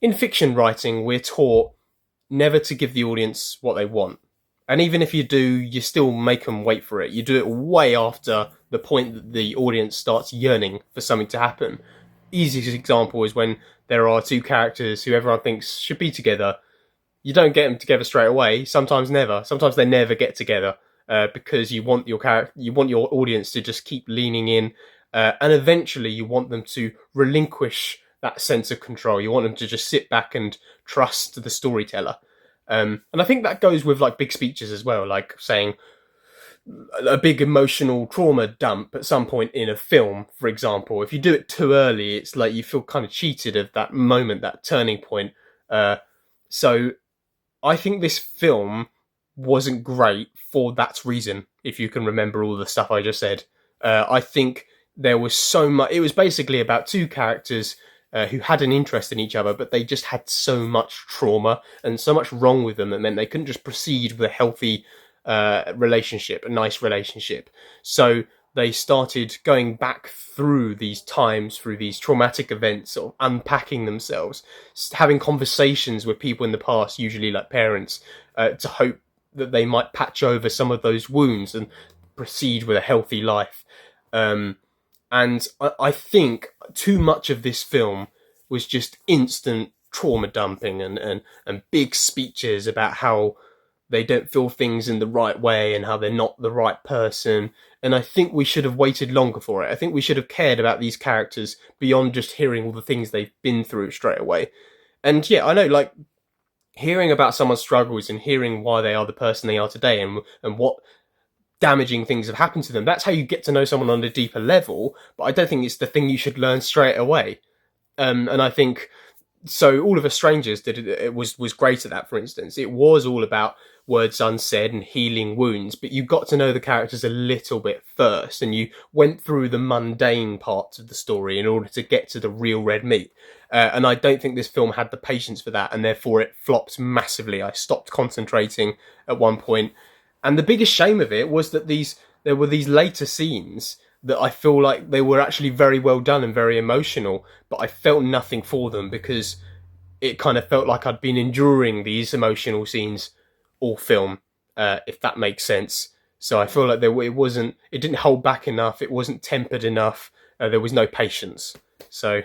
in fiction writing, we're taught never to give the audience what they want. And even if you do, you still make them wait for it. You do it way after the point that the audience starts yearning for something to happen. Easiest example is when there are two characters who everyone thinks should be together. You don't get them together straight away. Sometimes never. Sometimes they never get together because you want your audience to just keep leaning in, and eventually you want them to relinquish that sense of control. You want them to just sit back and trust the storyteller. And I think that goes with like big speeches as well, like saying a big emotional trauma dump at some point in a film, for example. If you do it too early, it's like you feel kind of cheated of that moment, that turning point. So I think this film wasn't great for that reason, if you can remember all the stuff I just said. I think there was so much. It was basically about two characters who had an interest in each other, but they just had so much trauma and so much wrong with them that meant they couldn't just proceed with a healthy relationship, a nice relationship. So they started going back through these times, through these traumatic events, or unpacking themselves, having conversations with people in the past, usually like parents, to hope that they might patch over some of those wounds and proceed with a healthy life. And I think too much of this film was just instant trauma dumping and big speeches about how they don't feel things in the right way and how they're not the right person. And I think we should have waited longer for it. I think we should have cared about these characters beyond just hearing all the things they've been through straight away. And yeah, I know, like, hearing about someone's struggles and hearing why they are the person they are today and what damaging things have happened to them, that's how you get to know someone on a deeper level. But I don't think it's the thing you should learn straight away. And I think so. All of Us Strangers did it was great at that. For instance, it was all about words unsaid and healing wounds, but you got to know the characters a little bit first, and you went through the mundane parts of the story in order to get to the real red meat. And I don't think this film had the patience for that, and therefore it flopped massively. I stopped concentrating at one point, and the biggest shame of it was that there were these later scenes that I feel like they were actually very well done and very emotional, but I felt nothing for them because it kind of felt like I'd been enduring these emotional scenes all film, if that makes sense. So I feel like it didn't hold back enough, it wasn't tempered enough, there was no patience. So